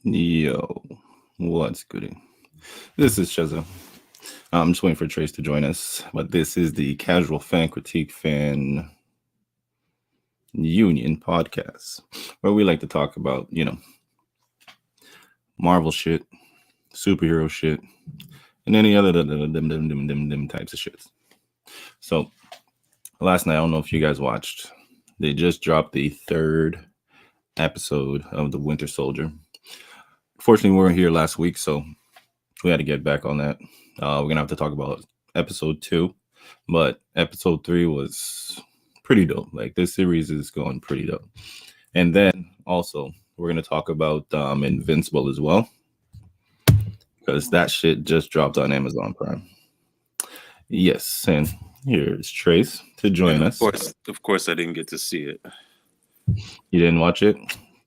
Yo, what's good? This is Cheza. I'm just waiting for Trace to join us, but this is the Casual Fan Critique Fan Union podcast, where we like to talk about, Marvel shit, superhero shit, and any other them types of shit. So, last night, I don't know if you guys watched, they just dropped the third episode of The Winter Soldier. Fortunately, we weren't here last week, so we had to get back on that. We're gonna have to talk about episode 2, but episode 3 was pretty dope. Like, this series is going pretty dope. And then also we're gonna talk about Invincible as well, because that shit just dropped on Amazon Prime. Yes, and here's Trace to join us. Of course, I didn't get to see it. You didn't watch it?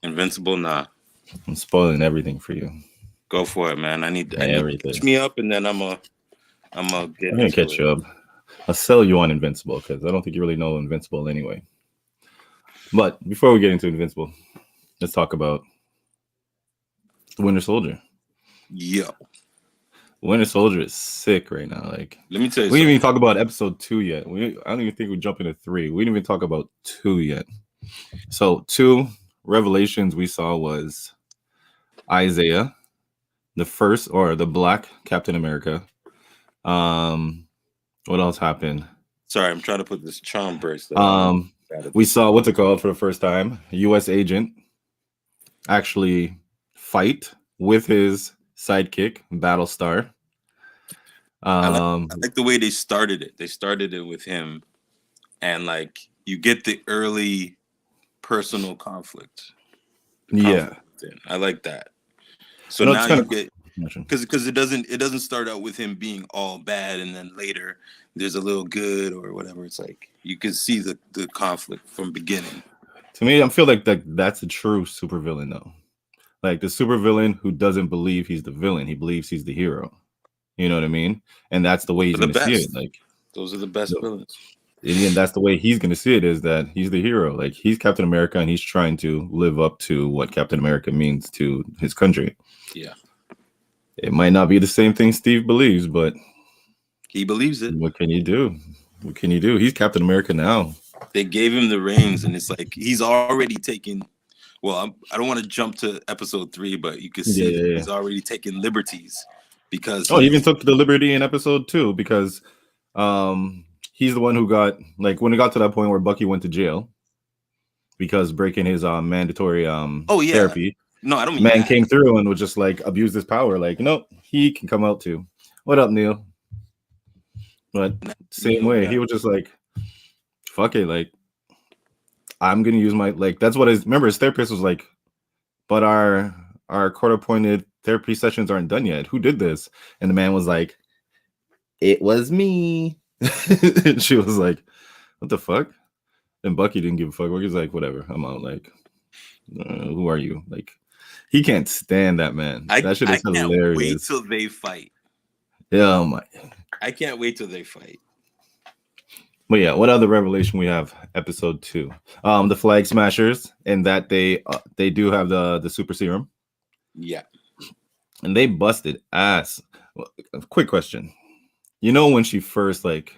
Invincible, nah. I'm spoiling everything for you. Go for it, man. I need everything. Catch me up, and then I'm gonna catch you up. I'll sell you on Invincible because I don't think you really know Invincible anyway. But before we get into Invincible, let's talk about the Winter Soldier. Yo, Winter Soldier is sick right now. Like, let me tell you, we didn't even talk about episode 2 yet. I don't even think we jump into 3. We didn't even talk about 2 yet. So 2 revelations we saw was Isaiah, the first, or the Black Captain America. What else happened? Sorry, I'm trying to put this charm bracelet. We saw what's it called for the first time. U.S. agent actually fight with his sidekick, Battlestar. I like the way they started it. They started it with him, and like you get the early personal conflict. Yeah, I like that. So now you get, because it doesn't start out with him being all bad and then later there's a little good or whatever. It's like you can see the conflict from beginning. To me, I feel like that's a true supervillain though. Like the supervillain who doesn't believe he's the villain, he believes he's the hero. You know what I mean? And that's the way he's gonna see it. Like those are the best villains. And that's the way he's going to see it, is that he's the hero. Like, he's Captain America and he's trying to live up to what Captain America means to his country. Yeah. It might not be the same thing Steve believes, but he believes it. What can you do? What can you do? He's Captain America now. They gave him the reins and it's like he's already taken. Well, I don't want to jump to episode 3, but you can see that he's already taken liberties because he even took the liberty in episode 2 because he's the one who got, like, when it got to that point where Bucky went to jail because breaking his mandatory therapy. No, I don't mean Man came through and would just like abuse his power. Like, nope, he can come out too. What up, Neil? But same way, he was just like, fuck it, like, I'm gonna use my, like, that's what his therapist was like, but our court-appointed therapy sessions aren't done yet. Who did this? And the man was like, it was me. And she was like, what the fuck? And Bucky didn't give a fuck. He was like, whatever, I'm out. Like, who are you? Like, he can't stand that man. That shit is hilarious. I can't wait till they fight. Yeah, oh my. I can't wait till they fight. But yeah, what other revelation we have? Episode 2, the Flag Smashers, and that they do have the super serum. Yeah, and they busted ass. Quick question. You know, when she first, like,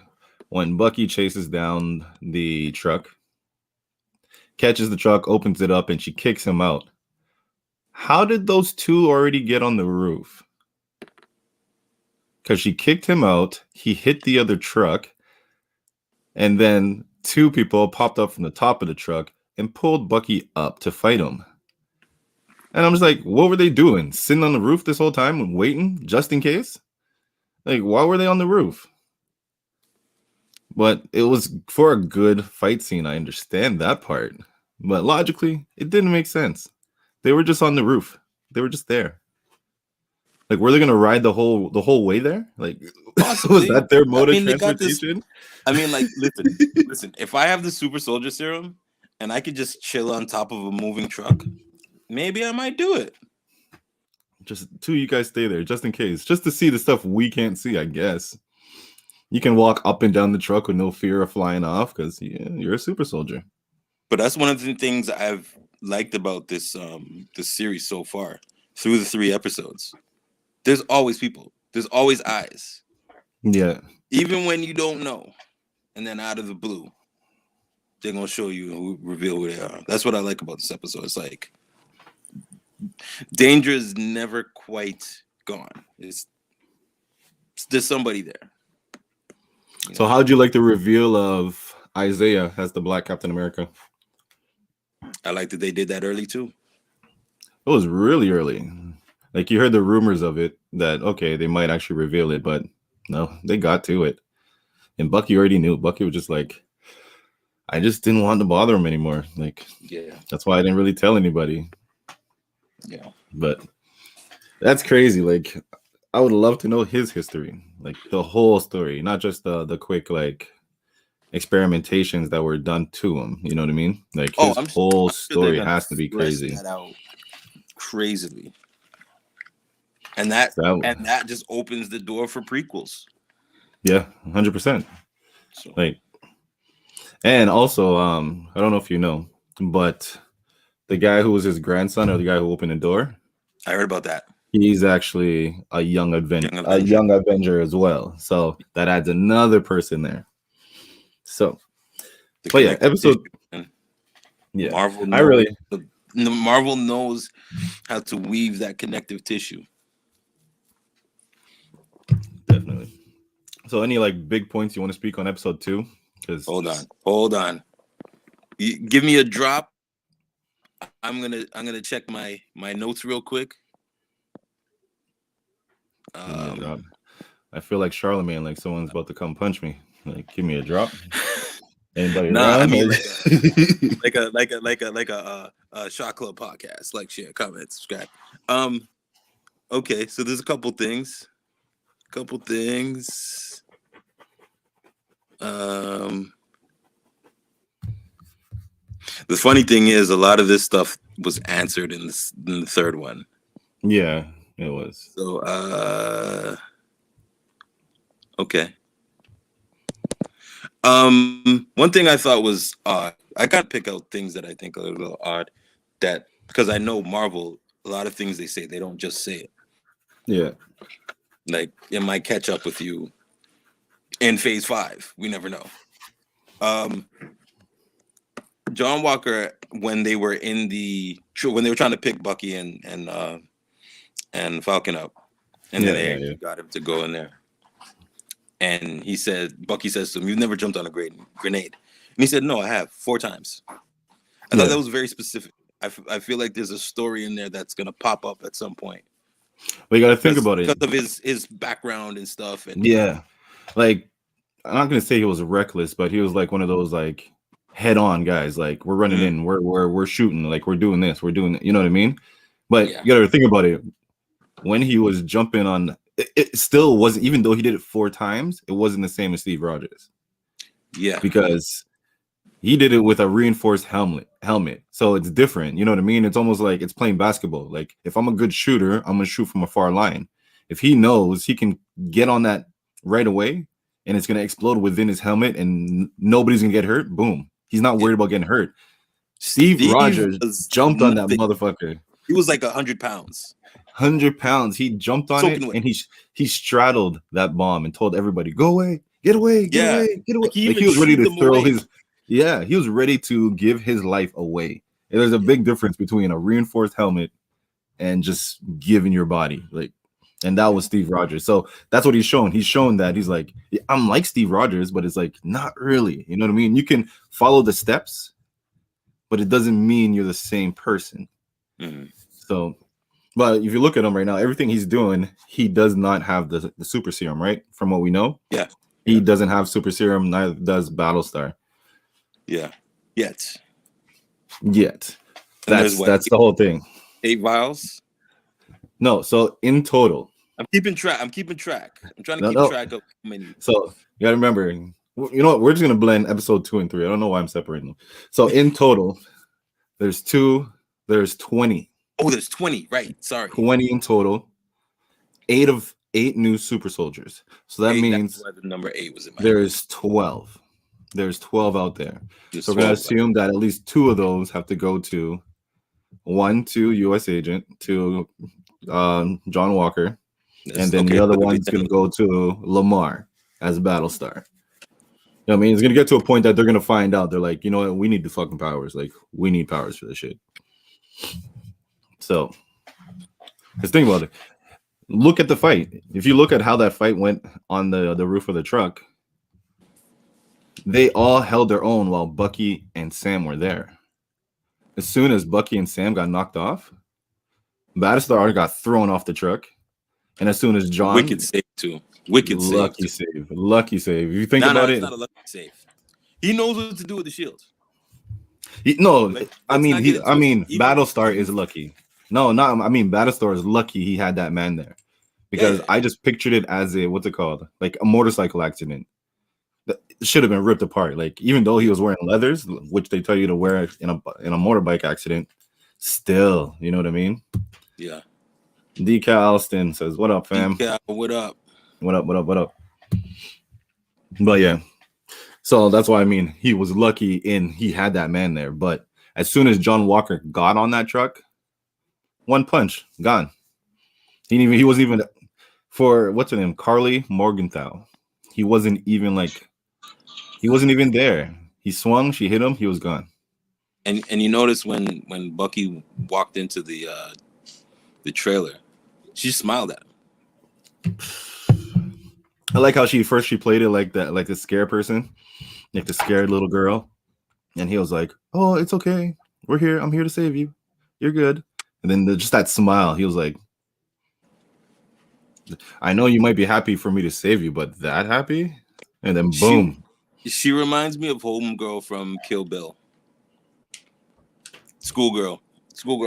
when Bucky chases down the truck, catches the truck, opens it up, and she kicks him out. How did those two already get on the roof? Because she kicked him out, he hit the other truck, and then 2 people popped up from the top of the truck and pulled Bucky up to fight him. And I'm just like, what were they doing? Sitting on the roof this whole time and waiting just in case? Like, why were they on the roof? But it was for a good fight scene. I understand that part. But logically, it didn't make sense. They were just on the roof. They were just there. Like, were they going to ride the whole way there? Like, possibly. Was that their mode of transportation? Like, listen. If I have the super soldier serum and I could just chill on top of a moving truck, maybe I might do it. Just 2 you guys stay there, just in case. Just to see the stuff we can't see, I guess. You can walk up and down the truck with no fear of flying off because you're a super soldier. But that's one of the things I've liked about this series so far. through the 3 episodes. There's always people. There's always eyes. Yeah. Even when you don't know, and then out of the blue, they're gonna show you and reveal who they are. That's what I like about this episode. It's like danger is never quite gone. There's somebody there. So how'd you like the reveal of Isaiah as the Black Captain America? I like that they did that early too. It was really early. Like you heard the rumors of it that okay, they might actually reveal it, but no, they got to it. And Bucky already knew. Bucky was just like, I just didn't want to bother him anymore. Like, yeah, that's why I didn't really tell anybody. Yeah, but that's crazy. Like, I would love to know his history, like the whole story, not just the quick like experimentations that were done to him. You know what I mean? Like his whole story has to be crazy. That out crazily, and that just opens the door for prequels. Yeah, 100%. Like, and also, I don't know if you know, but the guy who was his grandson, or the guy who opened the door, I heard about that. He's actually a young Avenger as well. So that adds another person there. So, but yeah, episode. Yeah, Marvel knows how to weave that connective tissue. Definitely. So, any like big points you want to speak on episode 2? Because hold on. You give me a drop. I'm gonna check my notes real quick. I feel like Charlemagne, like someone's about to come punch me. Like, give me a drop. Anybody nah, around? I mean like a Shot Club podcast. Like, share, comment, subscribe. Okay, so there's a couple things. The funny thing is, a lot of this stuff was answered in the third one. Yeah, it was. So, okay. One thing I thought was odd. I gotta pick out things that I think are a little odd. That because I know Marvel, a lot of things they say, they don't just say it. Yeah. Like, it might catch up with you in Phase 5. We never know. John Walker, when they were trying to pick Bucky and Falcon up, and then they got him to go in there, and Bucky says to him, "You've never jumped on a grenade," and he said, "No, I have 4 times." I thought that was very specific. I feel like there's a story in there that's gonna pop up at some point. But you got to think about it because of his background and stuff. And like, I'm not gonna say he was reckless, but he was like one of those like head-on guys. Like, we're running in, we're shooting, like we're doing this, we're doing that. You know what I mean? But you got to think about it. When he was jumping on, it still wasn't. Even though he did it 4 times, it wasn't the same as Steve Rogers. Yeah, because he did it with a reinforced helmet. So it's different. You know what I mean? It's almost like it's playing basketball. Like, if I'm a good shooter, I'm gonna shoot from a far line. If he knows he can get on that right away and it's gonna explode within his helmet and nobody's gonna get hurt, boom. He's not worried about getting hurt. Steve Rogers jumped on that motherfucker. He was like 100 pounds. 100 pounds. He jumped on it and he straddled that bomb and told everybody, "Go away, get away, get away, get away." Like, he was ready to throw his. Yeah, he was ready to give his life away. And there's a big difference between a reinforced helmet and just giving your body. Like, and that was Steve Rogers. So that's what he's shown. He's shown that he's like, I'm like Steve Rogers, but it's like, not really. You know what I mean? You can follow the steps, but it doesn't mean you're the same person. Mm-hmm. So, but if you look at him right now, everything he's doing, he does not have the super serum, right? From what we know. Yeah. He doesn't have super serum, neither does Battlestar. Yeah. Yet. That's the whole thing. 8 vials? No, so in total. I'm keeping track. I'm trying to keep track of how many. So you gotta remember, you know what? We're just gonna blend episode 2 and 3. I don't know why I'm separating them. So in total, there's 20. Oh, there's 20, right? Sorry. 20 in total. 8 new super soldiers. So that means that's why the number 8 was in my there's 12. There's 12 out there. So we're gonna assume that at least 2 of those have to go to 1 to US agent, to John Walker, and then okay, the other so the one's gonna go to Lamar as Battlestar. You know what I mean? It's gonna get to a point that they're gonna find out. They're like, you know what? We need the fucking powers. Like, we need powers for this shit. So, just think about it. Look at the fight. If you look at how that fight went on the roof of the truck, they all held their own while Bucky and Sam were there. As soon as Bucky and Sam got knocked off, Battlestar got thrown off the truck. And as soon as John, wicked save too. Wicked lucky save. save. Lucky save. If you think about it's it, not a lucky save. He knows what to do with the shield. I mean, Battlestar is lucky. No, not. I mean, Battlestar is lucky he had that man there, because I just pictured it as a what's it called, like a motorcycle accident. It should have been ripped apart. Like, even though he was wearing leathers, which they tell you to wear in a motorbike accident, still, you know what I mean? Yeah. Decal Alston says, "What up, fam? Decal, what up? What up? What up? What up?" But yeah, so that's why I mean he was lucky in he had that man there. But as soon as John Walker got on that truck, one punch, gone. He wasn't even for what's her name, Carly Morgenthau. He wasn't even there. He swung, she hit him, he was gone. And you notice when Bucky walked into the trailer, she smiled at him. I like how she played it like that, like the scare person, like the scared little girl. And he was like, "Oh, it's okay. We're here. I'm here to save you. You're good." And then just that smile, he was like, "I know you might be happy for me to save you, but that happy?" And then boom. She reminds me of Homegirl from Kill Bill. Schoolgirl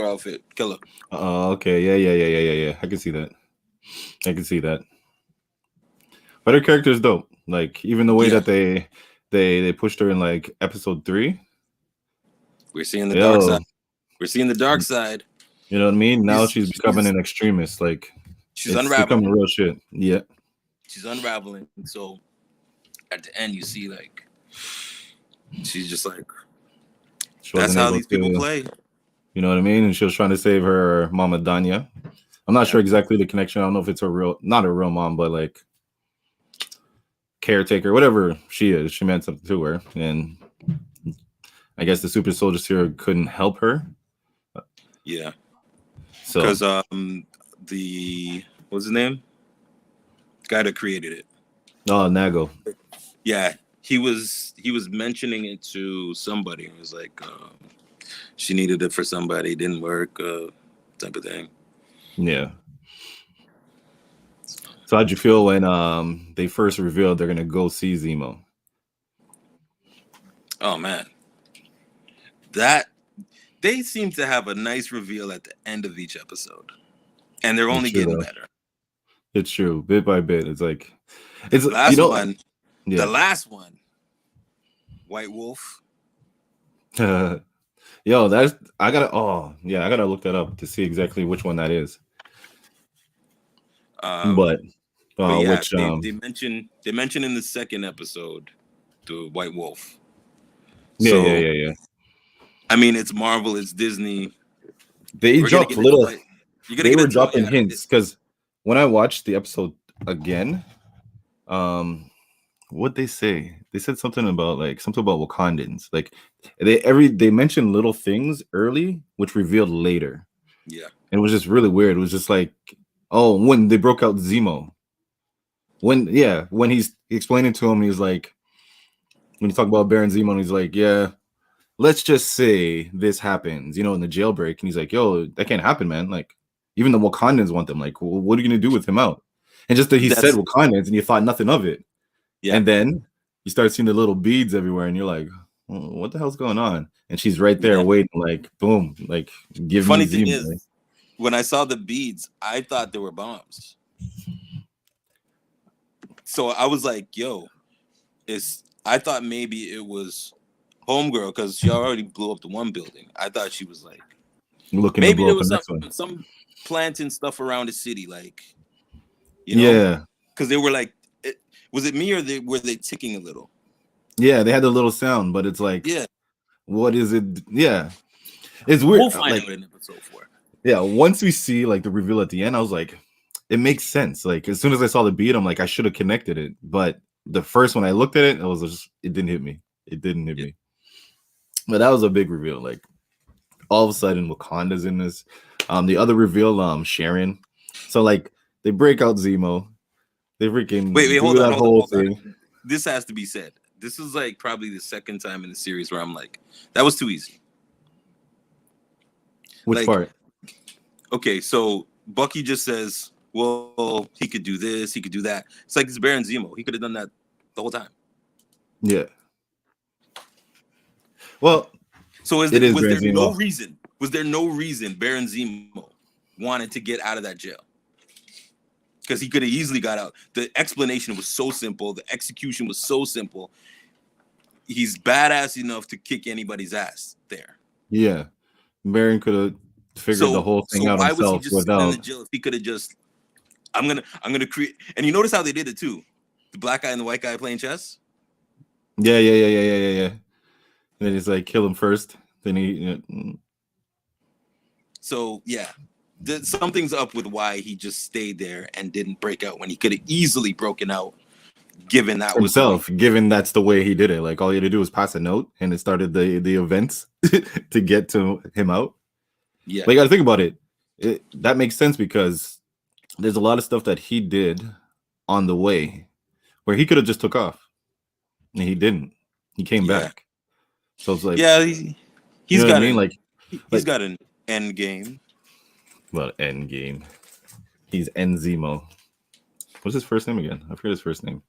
outfit, killer. Oh, okay. Yeah. I can see that. But her character is dope. Like, even the way that they pushed her in like episode 3. We're seeing the dark side. We're seeing the dark side. You know what I mean? Now she's becoming an extremist. Like, she's unraveling. Becoming real shit. Yeah. She's unraveling. And so at the end, you see like she's just like, that's how these people play. You know what I mean? And she was trying to save her mama Danya. I'm not sure exactly the connection. I don't know if it's not a real mom, but like caretaker, whatever she is. She meant something to her, and I guess the super soldier serum couldn't help her. Yeah. So because what's his name? The guy that created it. Oh, Nago. Yeah, he was mentioning it to somebody. It was like she needed it for somebody, it didn't work, type of thing. Yeah. So how'd you feel when they first revealed they're gonna go see Zemo? Oh man, that they seem to have a nice reveal at the end of each episode, and they're only getting better. It's true, bit by bit. It's like it's the last one, White Wolf. Yo, I gotta look that up to see exactly which one that is. But yeah, which they mention in the second episode the White Wolf. Yeah. I mean, it's Marvel, it's Disney. They dropped they were dropping hints because when I watched the episode again, what'd they say? They said something about Wakandans. Like they mentioned little things early, which revealed later. Yeah, and it was just really weird. It was just like, oh, when they broke out Zemo, when he's explaining to him, he's like, when you talk about Baron Zemo, he's like, yeah, let's just say this happens, in the jailbreak, and he's like, yo, that can't happen, man. Like, even the Wakandans want them. Like, well, what are you gonna do with him out? And just that he said Wakandans, and you thought nothing of it. Yeah. And then you start seeing the little beads everywhere, and you're like, what the hell's going on? And she's right there waiting, like, boom, like, give me. Funny thing is, when I saw the beads, I thought they were bombs. So I was like, yo, I thought maybe it was Homegirl because she already blew up the one building. I thought she was like looking maybe there was some planting stuff around the city, like, yeah, because they were like, was it me or were they ticking a little? Yeah, they had the little sound, but it's like, yeah, what is it? Yeah, it's weird. We'll find out in episode 4. Yeah, once we see like the reveal at the end, I was like, it makes sense. Like as soon as I saw the beat, I'm like, I should have connected it. But the first when I looked at it, it didn't hit me. It didn't hit me. But that was a big reveal. Like all of a sudden, Wakanda's in this. The other reveal, Sharon. So like they break out Zemo. They freaking wait, do that whole thing. This has to be said. This is like probably the second time in the series where I'm like, that was too easy. Which part? Okay, so Bucky just says, well, he could do this, he could do that. It's like it's Baron Zemo. He could have done that the whole time. Yeah. Well, so was there no reason? Was there no reason Baron Zemo wanted to get out of that jail? Because he could have easily got out. The explanation was so simple. The execution was so simple. He's badass enough to kick anybody's ass there. Yeah. Baron could have figured the whole thing out himself. Why was he just sitting in the jail if he could have just, I'm gonna create, and you notice how they did it too? The black guy and the white guy playing chess? Yeah. And then he's like, kill him first. Then he... So, yeah. Something's up with why he just stayed there and didn't break out when he could have easily broken out, given that himself, given that's the way he did it. Like all you had to do was pass a note and it started the events to get to him out. Yeah. But you gotta think about it. That makes sense because there's a lot of stuff that he did on the way where he could have just took off. And he didn't. He came back. So it's like, yeah, he's got he's got an end game. Well, end game. He's Enzemo. What's his first name again? I forget his first name.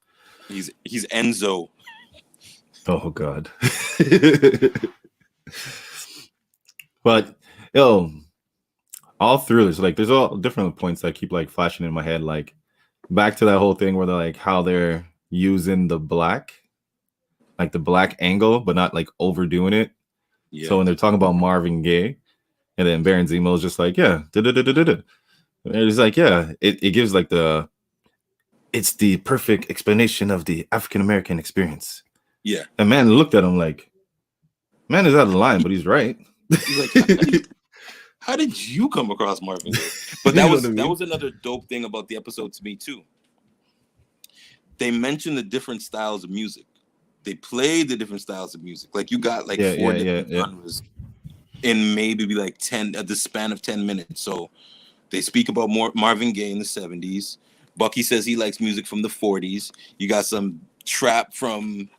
He's Enzo. Oh God. But all through this, like there's all different points that keep like flashing in my head, like back to that whole thing where they're like how they're using the black, like the black angle, but not like overdoing it. Yeah. So when they're talking about Marvin Gaye, and then Baron Zemo is just like, yeah, and it's like, yeah, it gives like it's the perfect explanation of the African American experience. Yeah. And man looked at him like, man is out of line, but he's right. He's like, how did you come across Marvin Gaye? But that was another dope thing about the episode to me too. They mentioned the different styles of music. They played the different styles of music. Like you got like four different genres in maybe like 10 at the span of 10 minutes. So they speak about Marvin Gaye in the 70s. Bucky says he likes music from the 40s. You got some trap from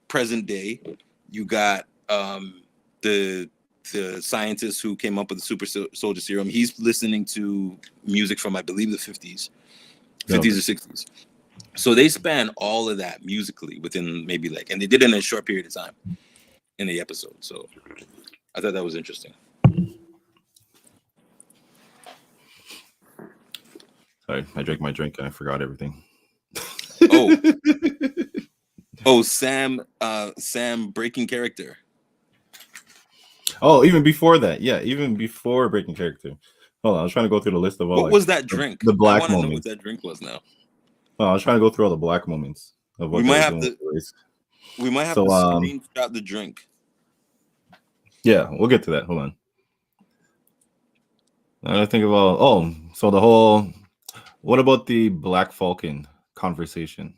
present day. You got the scientist who came up with the super soldier serum. He's listening to music from, I believe, the 50s or 60s. So they span all of that musically within maybe like, and they did it in a short period of time in the episode. So I thought that was interesting. Sorry, I drank my drink and I forgot everything. Sam breaking character. Oh, even before that, even before breaking character. Hold on, I was trying to go through the list of all. What was that drink? The black moments. I want to know what that drink was now. Oh, I was trying to go through all the black moments of what we might have to screenshot the drink. Yeah, we'll get to that. Hold on. I think of all. So the whole. What about the Black Falcon conversation?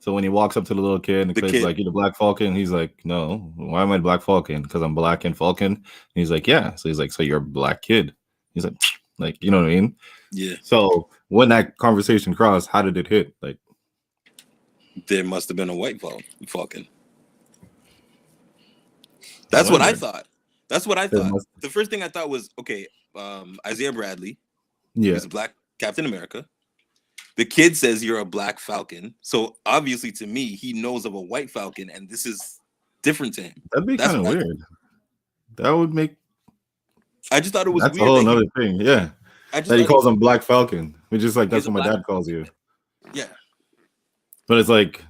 So when he walks up to the little kid and the kid's like, "You the Black Falcon?" He's like, "No. Why am I the Black Falcon? Because I'm black and Falcon." And he's like, "Yeah." So he's like, "So you're a black kid?" He's like, you know what I mean? Yeah. So when that conversation crossed, how did it hit? Like, there must have been a white Falcon. That's what I thought. The first thing I thought was, okay, Isaiah Bradley. Yeah. He's a black Captain America. The kid says you're a black Falcon. So obviously to me, he knows of a white Falcon and this is different to him. That'd be kind of weird. That would make... I just thought it was weird. That's a whole another thing. Yeah. That he calls him Black Falcon. Which is like, that's what my dad calls you. Yeah. But it's like,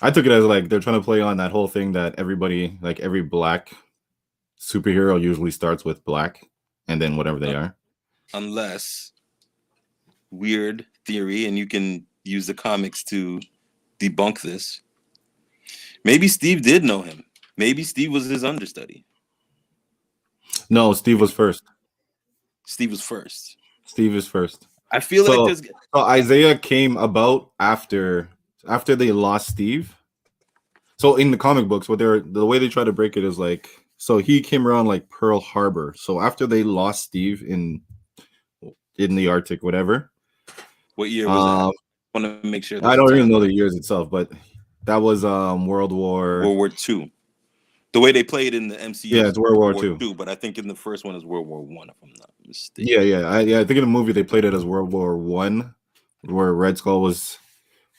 I took it as like, they're trying to play on that whole thing that everybody, like every black superhero usually starts with black and then whatever they are. Unless, weird theory, and you can use the comics to debunk this. Maybe Steve did know him. Maybe Steve was his understudy. No, Steve was first. Steve was first. Steve is first. I feel like there's. So Isaiah came about after they lost Steve. So in the comic books, the way they try to break it is like, so he came around like Pearl Harbor. So after they lost Steve in the Arctic, whatever. What year was that? I want to make sure. I don't even know the years itself, but that was World War II. The way they played in the MCU, yeah, it's World War II. But I think in the first one is World War I, if I'm not mistaken. Yeah. I think in the movie they played it as World War I, where Red Skull was.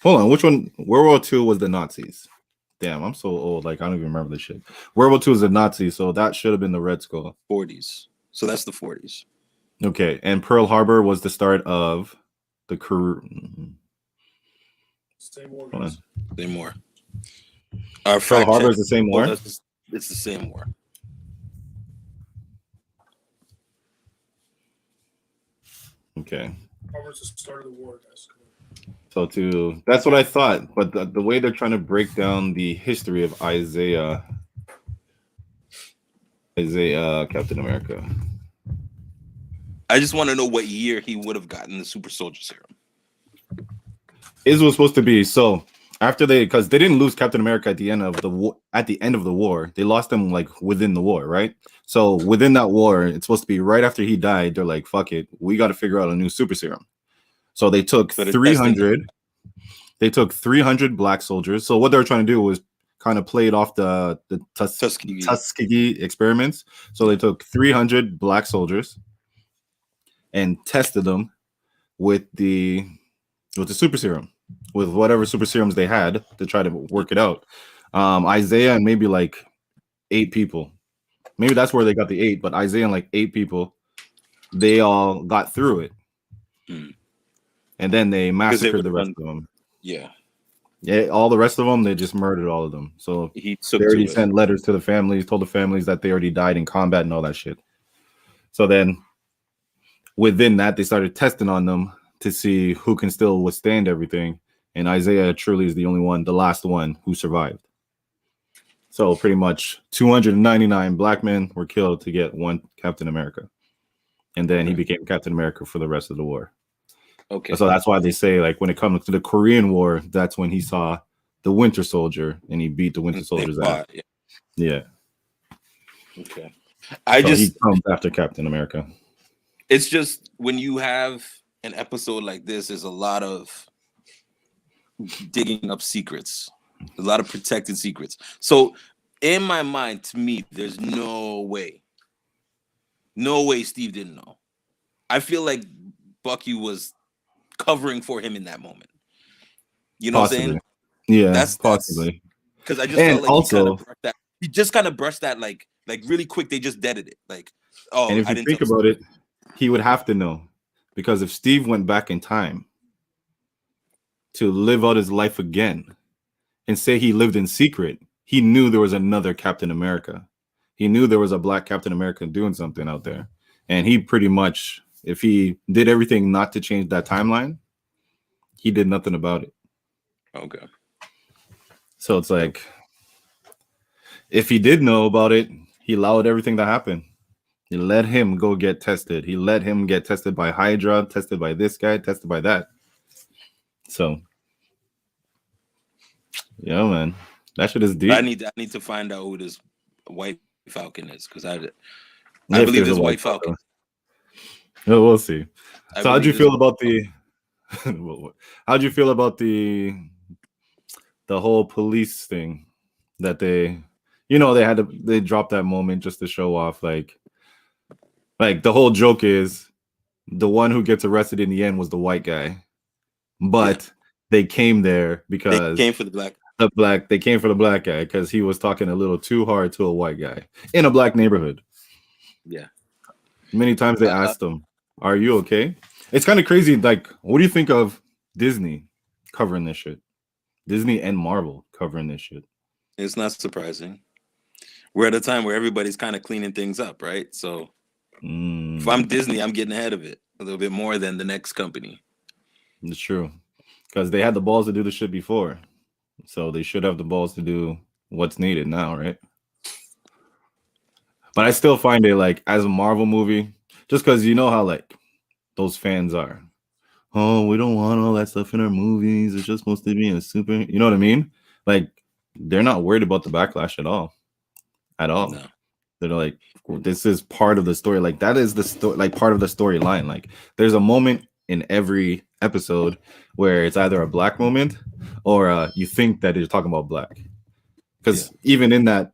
Hold on, which one? World War II was the Nazis. Damn, I'm so old. Like I don't even remember this shit. World War II is the Nazis, so that should have been the Red Skull. 40s. So that's the 40s. Okay, and Pearl Harbor was the start of the career. Same war. Same war. Pearl Harbor is the same war. It's the same war. Okay. Harbor's the start of the war, guys. So that's what I thought, but the way they're trying to break down the history of Isaiah, Captain America. I just want to know what year he would have gotten the super soldier serum. It was supposed to be so after because they didn't lose Captain America at the end of the war. At the end of the war, they lost him like within the war, right? So within that war, it's supposed to be right after he died. They're like, "Fuck it, we got to figure out a new super serum." So they took 300. They took 300 black soldiers. So what they were trying to do was kind of played off the Tuskegee experiments. So they took 300 black soldiers and tested them with the super serum, with whatever super serums they had to try to work it out. Isaiah and maybe like 8 people. Maybe that's where they got the 8, but Isaiah and like 8 people, they all got through it. And then they massacred the rest of them. Yeah, all the rest of them, they just murdered all of them. So they already sent letters to the families, told the families that they already died in combat and all that shit. So then within that, they started testing on them to see who can still withstand everything. And Isaiah truly is the only one, the last one who survived. So pretty much 299 black men were killed to get one Captain America. And then he became Captain America for the rest of the war. Okay. So that's why they say, like, when it comes to the Korean War, that's when he saw the Winter Soldier and he beat the Winter Soldier's ass. Yeah. Okay. He comes after Captain America. It's just when you have an episode like this, there's a lot of digging up secrets, a lot of protected secrets. So in my mind, to me, there's no way Steve didn't know. I feel like Bucky was covering for him in that moment. You know what I'm saying? Yeah, that's possibly. Because I just felt like he just kind of brushed that like really quick. They just deaded it. Like, oh, and if you think about it, he would have to know, because if Steve went back in time to live out his life again and say he lived in secret, he knew there was another Captain America. He knew there was a black Captain America doing something out there. And he pretty much, if he did everything not to change that timeline, he did nothing about it. Okay. So it's like, if he did know about it, he allowed everything to happen. He let him go get tested. He let him get tested by Hydra, tested by this guy, tested by that. So, yeah, man, that shit is deep. I need to find out who this White Falcon is, because I believe there's White Falcon. Oh, we'll see. So how'd you feel about the how'd you feel about the whole police thing that they dropped that moment just to show off, like the whole joke is the one who gets arrested in the end was the white guy, but they came there because they came for the black guy because he was talking a little too hard to a white guy in a black neighborhood. Yeah. Many times they asked him, "Are you okay?" It's kind of crazy. Like, what do you think of Disney covering this shit? Disney and Marvel covering this shit. It's not surprising. We're at a time where everybody's kind of cleaning things up, right? So if I'm Disney, I'm getting ahead of it a little bit more than the next company. It's true, because they had the balls to do the shit before, so they should have the balls to do what's needed now, right? But I still find it like as a Marvel movie, just because you know how like those fans are. Oh, we don't want all that stuff in our movies. It's just supposed to be a super. You know what I mean? Like they're not worried about the backlash at all. At all. No. They're like, this is part of the story. Like that is the story. Like part of the storyline. Like there's a moment in every episode where it's either a black moment or you think that they're talking about black. Because even in that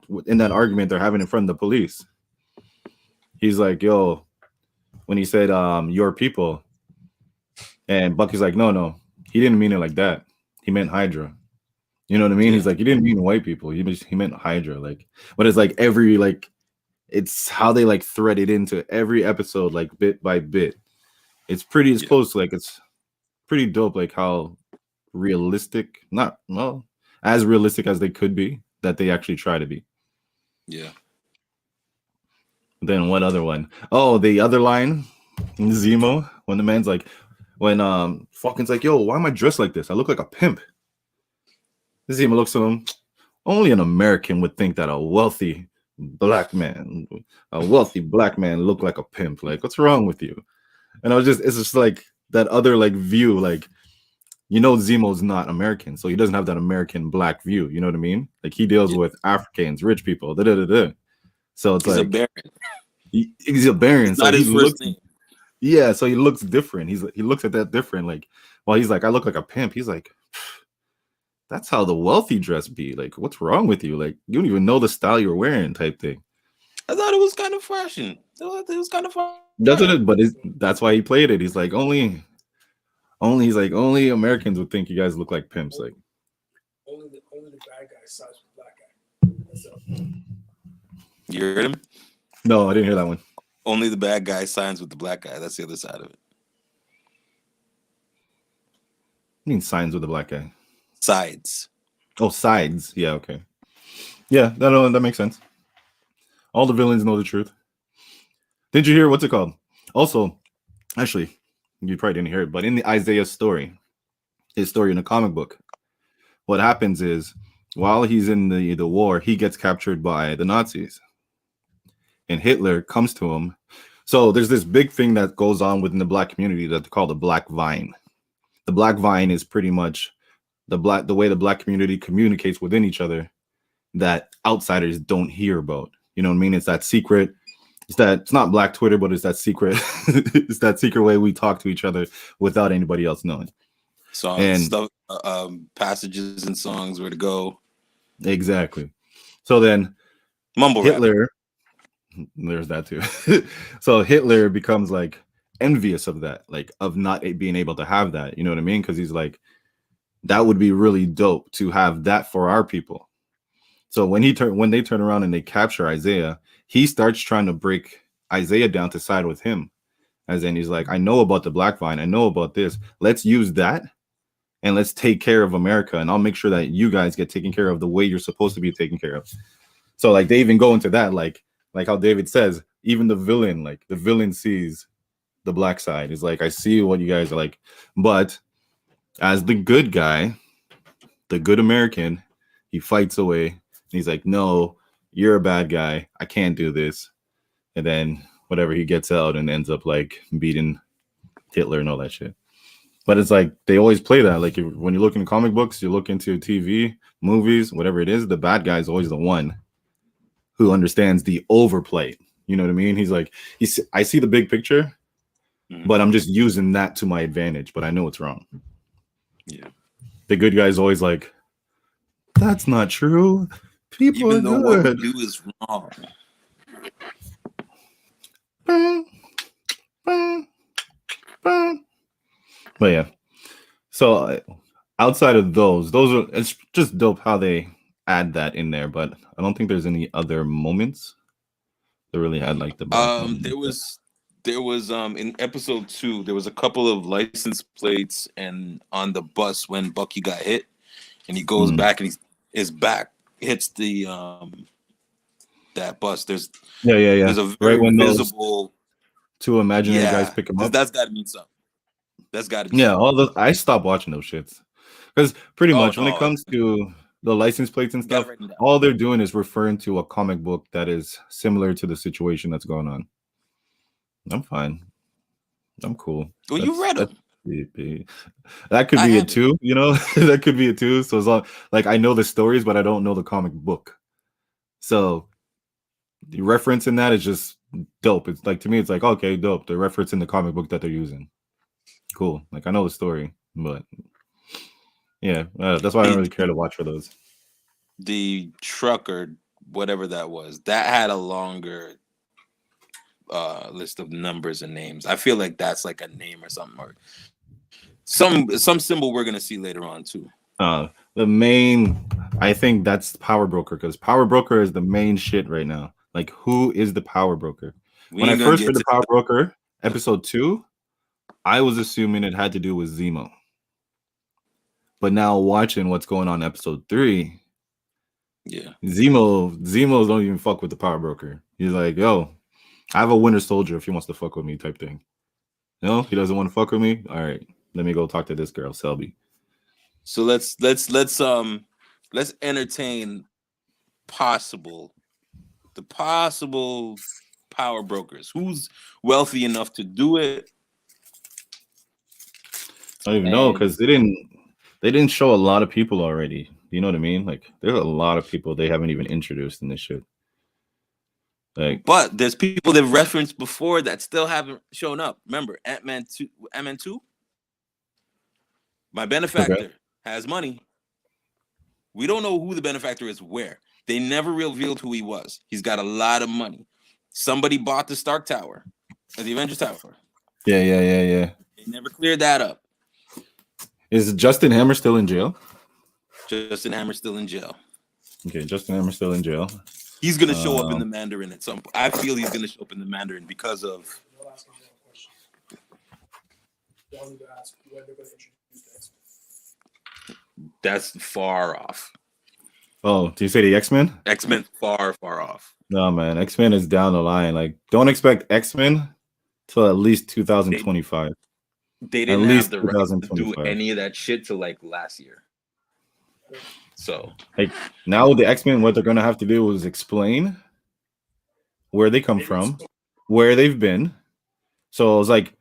argument they're having in front of the police, he's like, yo, when he said your people, and Bucky's like, no, he didn't mean it like that. He meant Hydra. You know what I mean? He's like, he didn't mean white people. He meant Hydra. Like, but it's like every like, it's how they like thread it into every episode, like bit by bit. It's close. Like it's pretty dope. Like how realistic, not well, as realistic as they could be, that they actually try to be. Yeah. Then what other one? Oh, the other line, Zemo, when the man's like, when Falcon's like, yo, why am I dressed like this? I look like a pimp. Zemo looks at him. Only an American would think that a wealthy black man look like a pimp. Like, what's wrong with you? And it's just like that other like view, like, you know, Zemo's not American, so he doesn't have that American black view. You know what I mean? Like he deals with Africans, rich people. So it's he's like a baron. He's a baron. It's so not his first name. name. Yeah, so he looks different. He looks at that different. Like, while he's like, I look like a pimp. He's like, that's how the wealthy dress be. Like, what's wrong with you? Like, you don't even know the style you're wearing, type thing. I thought it was kind of fashion. It was kind of fun. That's why he played it. He's like, only Americans would think you guys look like pimps. Like, only the bad guy sides with the black guy. So. You heard him? No, I didn't hear that one. Only the bad guy signs with the black guy. That's the other side of it. I mean, signs with the black guy. Sides. Oh, sides. Yeah, okay. Yeah, that makes sense. All the villains know the truth. Did you hear what's it called? Also, actually, you probably didn't hear it, but in the Isaiah story, his story in the comic book, what happens is while he's in the war, he gets captured by the Nazis. And Hitler comes to him. So there's this big thing that goes on within the black community that they call the Black Vine. The Black Vine is pretty much the way the black community communicates within each other that outsiders don't hear about. You know what I mean? It's that secret. It's not Black Twitter, but it's that secret. It's that secret way we talk to each other without anybody else knowing. Songs and stuff, passages and songs where to go. Exactly. So then mumble Hitler. Rap. There's that too. So Hitler becomes like envious of that, like of not being able to have that. You know what I mean? Because he's like, that would be really dope to have that for our people. So when they turn around and they capture Isaiah, he starts trying to break Isaiah down to side with him. As in, he's like, I know about the Black Vine. I know about this. Let's use that and let's take care of America. And I'll make sure that you guys get taken care of the way you're supposed to be taken care of. So like they even go into that, like how David says, even the villain sees the black side. Is like, I see what you guys are like. But as the good guy, the good American, he fights away. He's like, no, you're a bad guy. I can't do this. And then whatever, he gets out and ends up like beating Hitler and all that shit. But it's like they always play that. Like when you look in comic books, you look into TV, movies, whatever it is, the bad guy is always the one who understands the overplay. You know what I mean? He's like, I see the big picture, but I'm just using that to my advantage. But I know it's wrong. Yeah. The good guy's always like, that's not true. People even though good. What we do is wrong. But yeah, so outside of those are, it's just dope how they add that in there. But I don't think there's any other moments that really had like the there was in episode 2 there was a couple of license plates and on the bus when Bucky got hit and he goes back and his back hits the that bus. There's a very visible 2 imaginary guys pick him up. That's got to mean something. That's got to be something. I stopped watching those shits because pretty much when it comes to the license plates and stuff, all they're doing is referring to a comic book that is similar to the situation that's going on. I'm fine. I'm cool. Well, you read them. That could be it too, you know. That could be it too. So as long like I know the stories, but I don't know the comic book. So the reference in that is just dope. It's like, to me, it's like, okay, dope. The reference in the comic book that they're using, cool. Like I know the story, but yeah, that's why I don't really care to watch for those. The truck or whatever that was, that had a longer list of numbers and names. I feel like that's like a name or something, or some symbol we're gonna see later on too. The main, I think that's Power Broker, because Power Broker is the main shit right now. Like, who is the Power Broker? When I first heard the Power Broker, episode 2, I was assuming it had to do with Zemo. But now watching what's going on in episode 3, yeah, Zemo don't even fuck with the Power Broker. He's like, yo, I have a Winter Soldier if he wants to fuck with me type thing. No, he doesn't want to fuck with me. All right, let me go talk to this girl, Selby. So let's entertain the possible power brokers. Who's wealthy enough to do it? I don't even know, because they didn't show a lot of people already. You know what I mean? Like, there's a lot of people they haven't even introduced in this shit. Like, but there's people they've referenced before that still haven't shown up. Remember, Ant-Man 2? My benefactor has money. We don't know who the benefactor is where. They never revealed who he was. He's got a lot of money. Somebody bought the Stark Tower, or the Avengers Tower. Yeah. They never cleared that up. Is Justin Hammer still in jail? Justin Hammer's still in jail. Okay, Justin Hammer's still in jail. He's going to show up in the Mandarin at some point. I feel he's going to show up in the Mandarin because of... That's far off. Oh, do you say the X-Men? X-Men far off. No, man. X-Men is down the line. Like, don't expect X-Men till at least 2025. They didn't have the right to do any of that shit till like last year. So, like, now the X-Men, what they're gonna have to do is explain where they come from, where they've been. So it's like,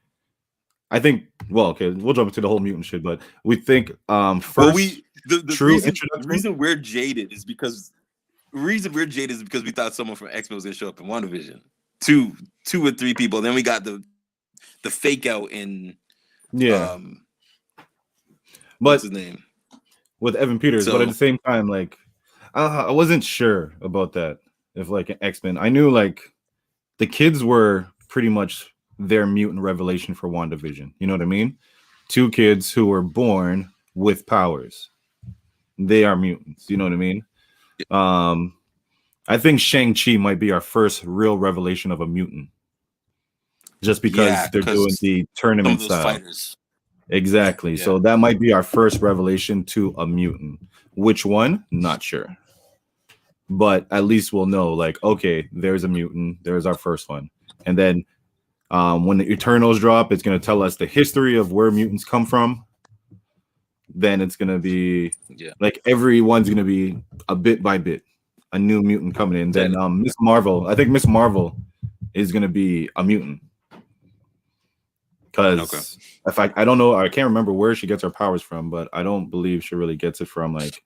I think, well, okay, we'll jump into the whole mutant shit, but we think first the reason we're jaded is because we thought someone from X-Men was gonna show up in WandaVision. Two or three people. Then we got the fake out in what's his name? With Evan Peters, but at the same time, like, I wasn't sure about that. If like an X-Men, I knew like the kids were pretty much their mutant revelation for WandaVision. You know what I mean? 2 kids who were born with powers. They are mutants. You know what I mean? I think Shang-Chi might be our first real revelation of a mutant. Just because they're doing the tournament style. Fighters. Exactly. Yeah. So that might be our first revelation to a mutant. Which one? Not sure. But at least we'll know, like, okay, there's a mutant. There's our first one. And then when the Eternals drop, it's going to tell us the history of where mutants come from. Then it's going to be like everyone's going to be a bit by bit, a new mutant coming in. Then Miss Marvel, I think Miss Marvel is going to be a mutant. Because if I don't know, I can't remember where she gets her powers from, but I don't believe she really gets it from like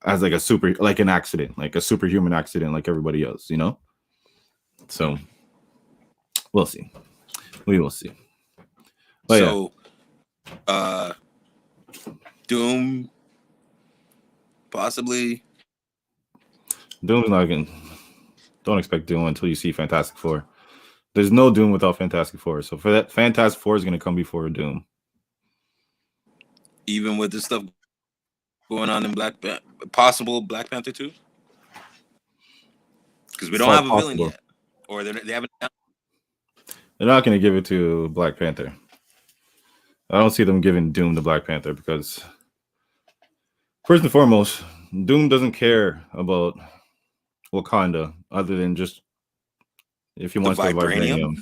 as like an accident, like a superhuman accident, like everybody else, you know. So we'll see. We will see. But Doom, possibly. Doom's not gonna. Don't expect Doom until you see Fantastic Four. There's no Doom without Fantastic Four. So for that, Fantastic Four is going to come before Doom. Even with the stuff going on in possible Black Panther 2? Because we don't have a villain yet. Or they haven't. They're not going to give it to Black Panther. I don't see them giving Doom to Black Panther because, first and foremost, Doom doesn't care about Wakanda other than just if he wants to vibranium.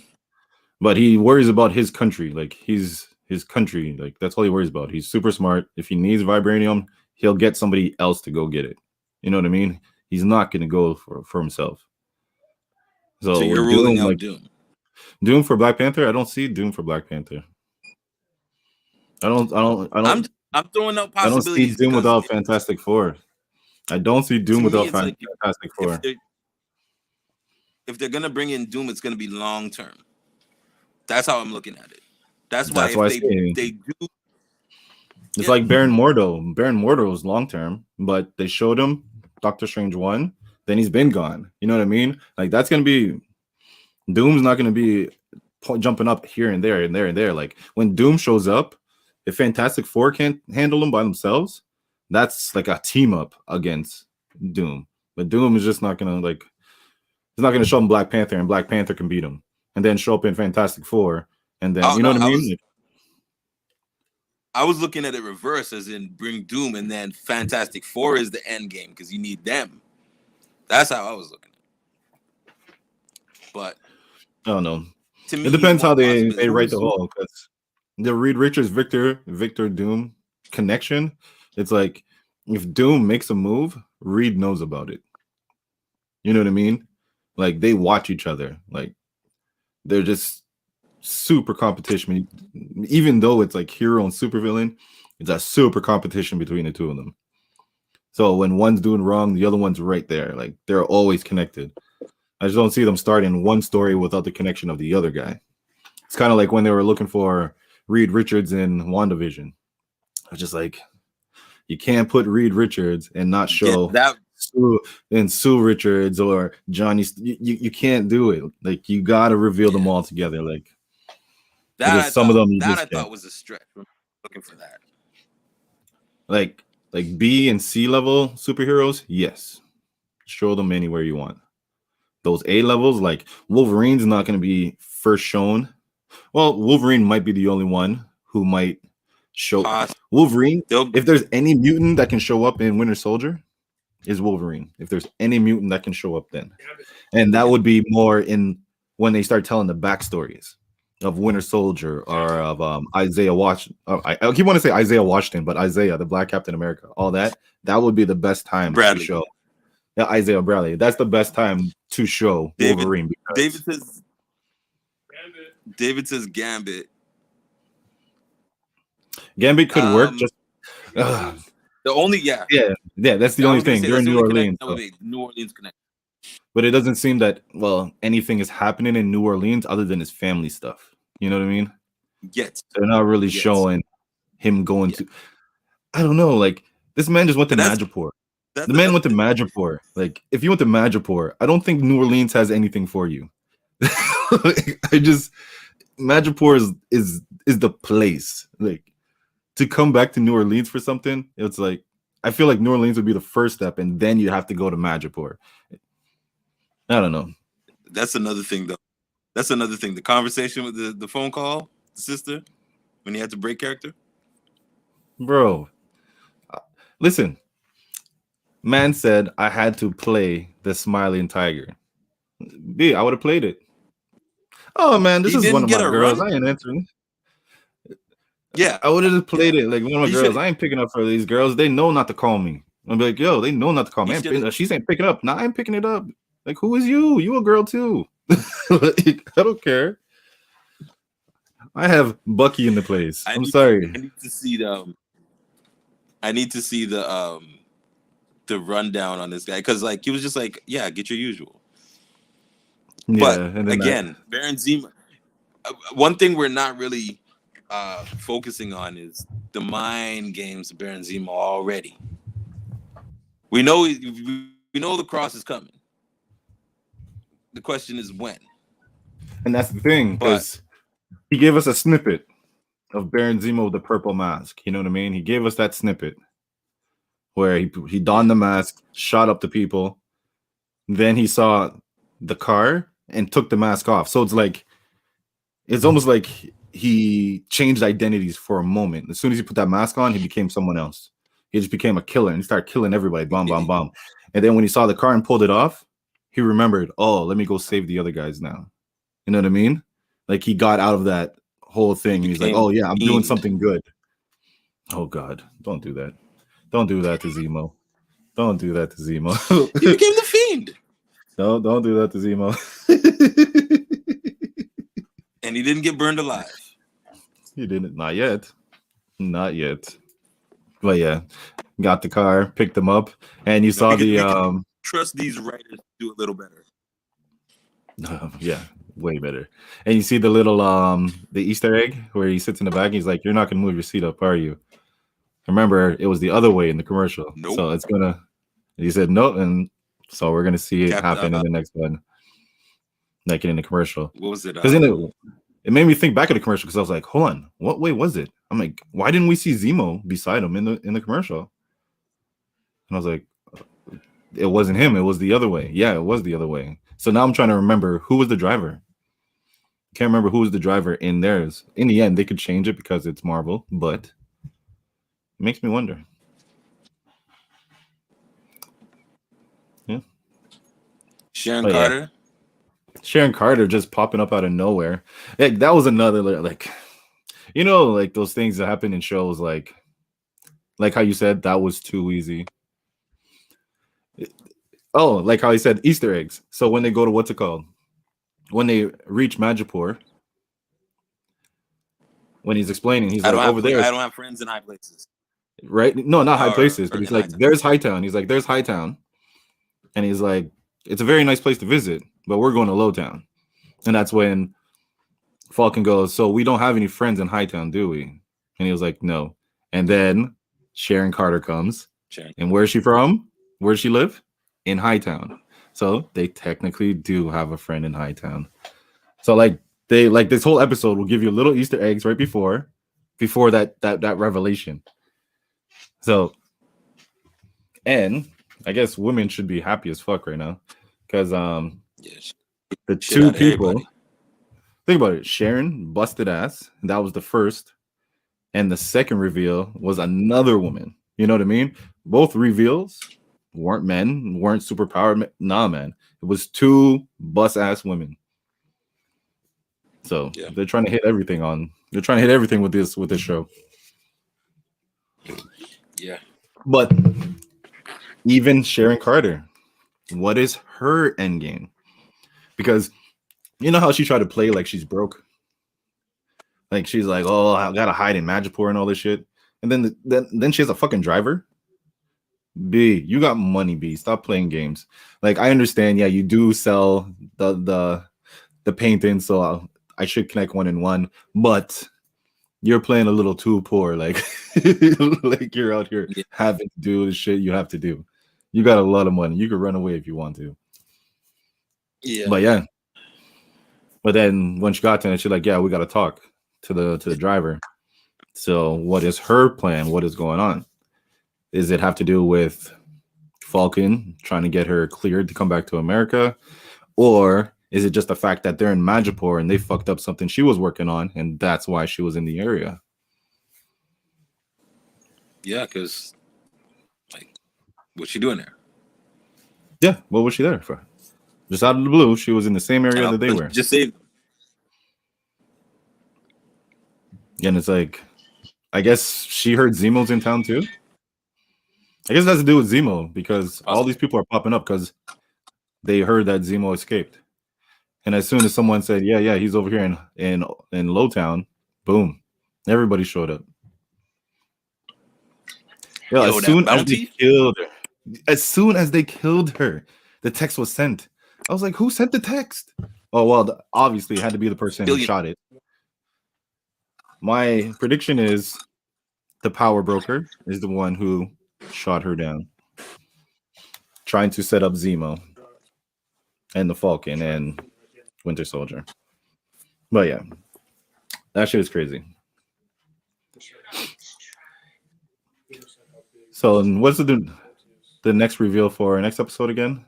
But he worries about his country. Like his country. Like that's all he worries about. He's super smart. If he needs vibranium, he'll get somebody else to go get it. You know what I mean? He's not going to go for himself. So you're with ruling Doom, out like Doom for Black Panther. I don't see Doom for Black Panther. I don't. I'm throwing out I don't see possibilities. Doom without Fantastic Four. I don't see Doom without Fantastic Four. If they're gonna bring in Doom, it's gonna be long term. That's how I'm looking at it. That's why they do. It's like Baron Mordo. Baron Mordo was long term, but they showed him Doctor Strange 1, then he's been gone. You know what I mean? Like that's gonna be Doom's not gonna be jumping up here and there and there and there. Like when Doom shows up, if Fantastic Four can't handle them by themselves, that's like a team up against Doom. But Doom is just not gonna like. He's not gonna show him Black Panther, and Black Panther can beat him, and then show up in Fantastic Four, and then you know what I mean. I was looking at it reverse, as in bring Doom, and then Fantastic Four is the end game because you need them. That's how I was looking at it. But I don't know. To me, it depends how they write the whole, because the Reed Richards Victor Doom connection. It's like if Doom makes a move, Reed knows about it. You know what I mean? Like they watch each other. Like they're just super competition. Even though it's like hero and supervillain, it's a super competition between the two of them. So when one's doing wrong, the other one's right there. Like they're always connected. I just don't see them starting one story without the connection of the other guy. It's kind of like when they were looking for Reed Richards in WandaVision. I was just like, you can't put Reed Richards and not show that Sue Richards or Johnny. You can't do it. Like you got to reveal them all together. Like that. Some of them that I thought was a stretch. Looking for that. Like B and C level superheroes, yes, show them anywhere you want. Those A levels, like Wolverine's not going to be first shown. Well, Wolverine might be the only one who might show Wolverine. If there's any mutant that can show up in Winter Soldier, is Wolverine. If there's any mutant that can show up then. And that would be more in when they start telling the backstories of Winter Soldier or of Isaiah Washington. I keep wanting to say Isaiah Washington, but Isaiah, the Black Captain America, all that would be the best time to show. Yeah, Isaiah Bradley. That's the best time to show Wolverine. David says Gambit. Gambit could work. Just the only that's the only thing. They're in New Orleans. New Orleans connection. But it doesn't seem that anything is happening in New Orleans other than his family stuff. You know what I mean? Yes. They're not really showing him going to. I don't know. Like this man just went to Madripoor. The man went to Madripoor. Like if you went to Madripoor, I don't think New Orleans has anything for you. Madripoor is the place. Like to come back to New Orleans for something, it's like I feel like New Orleans would be the first step, and then you have to go to Madripoor. I don't know. That's another thing, though. That's another thing. The conversation with the phone call, the sister, when he had to break character. Bro, listen. Man said I had to play the Smiling Tiger. B, I would have played it. Oh man, this is one of my girls. I ain't answering. Yeah, I would have just played it like one of my girls. I ain't picking up for these girls. They know not to call me. I'll be like, yo, they know not to call me. She's ain't picking up. Nah, I ain't picking it up. Like, who is you? You a girl too? Like, I don't care. I have Bucky in the place. I'm sorry. I need to see the rundown on this guy because like he was just like, yeah, get your usual. Yeah, but again, Baron Zemo. One thing we're not really focusing on is the mind games of Baron Zemo already. We know the cross is coming. The question is when. And that's the thing, because he gave us a snippet of Baron Zemo with the purple mask. You know what I mean? He gave us that snippet where he donned the mask, shot up the people. Then he saw the car and took the mask off. So it's almost like he changed identities for a moment. As soon as he put that mask on, he became someone else. He just became a killer and he started killing everybody. Bomb, bomb, bomb. And then when he saw the car and pulled it off, he remembered, oh, let me go save the other guys now. You know what I mean? Like he got out of that whole thing. And he's like, oh yeah, I'm doing something good. Oh God, don't do that. Don't do that to Zemo. Don't do that to Zemo. He became the Fiend. Don't do that to Zemo. And he didn't get burned alive. He didn't. Not yet. Not yet. But yeah, got the car, picked them up, and you saw we the can trust these writers to do a little better. yeah, way better. And you see the little the Easter egg where he sits in the back. He's like, "You're not gonna move your seat up, are you?" Remember, it was the other way in the commercial. Nope. So it's gonna. He said no, and so we're gonna see it happen in the next one, like in the commercial. What was it? Because it made me think back at the commercial because I was like, hold on, what way was it? I'm like, why didn't we see Zemo beside him in the commercial? And I was like, it wasn't him, it was the other way. Yeah, it was the other way. So now I'm trying to remember who was the driver. Can't remember who was the driver in theirs. In the end, they could change it because it's Marvel, but it makes me wonder. Yeah. Sharon Carter. Yeah. Sharon Carter just popping up out of nowhere. Like that was another like, you know, like those things that happen in shows, like how you said that was too easy. Oh, like how he said Easter eggs. So when they go to what's it called? When they reach Madripoor, when he's explaining, he's like over there. I don't have friends in high places. Right? No, not high places. But he's like, there's Hightown. He's like, there's Hightown. And he's like, it's a very nice place to visit, but we're going to Lowtown. And that's when Falcon goes, so we don't have any friends in Hightown, do we? And he was like, no. And then Sharon Carter comes. And where's she from? Where's she live? In Hightown. So they technically do have a friend in Hightown. So like they like this whole episode will give you little Easter eggs right before that revelation. So, and I guess women should be happy as fuck right now because the two people. Everybody. Think about it. Sharon busted ass. That was the first, and the second reveal was another woman. You know what I mean? Both reveals weren't men, weren't superpowered. Nah, man, it was two bust ass women. So they're trying to hit everything on. They're trying to hit everything with this show. Yeah, but even Sharon Carter, what is her end game? Because you know how she tried to play like she's broke. Like she's like, oh, I gotta hide in Madripoor and all this shit. And then she has a fucking driver. B, you got money, B. Stop playing games. Like I understand, yeah, you do sell the painting, so I should connect 1 and 1, but you're playing a little too poor. Like, like you're out here having to do the shit you have to do. You got a lot of money. You could run away if you want to. Yeah. But yeah. But then when she got to it, she's like, yeah, we got to talk to the driver. So what is her plan? What is going on? Does it have to do with Falcon trying to get her cleared to come back to America? Or is it just the fact that they're in Madripoor and they fucked up something she was working on and that's why she was in the area? Yeah, because like, what's she doing there? Yeah, what was she there for? Just out of the blue, she was in the same area that they were. Just saved them. And it's like, I guess she heard Zemo's in town too. I guess it has to do with Zemo because all these people are popping up because they heard that Zemo escaped. And as soon as someone said, yeah, he's over here in Lowtown, boom, everybody showed up. Yeah, as soon as they killed her, the text was sent. I was like, who sent the text? Oh, well, obviously it had to be the person who shot it. My prediction is the power broker is the one who shot her down, trying to set up Zemo and the Falcon and Winter Soldier. But yeah, that shit is crazy. So what's the next reveal for our next episode again?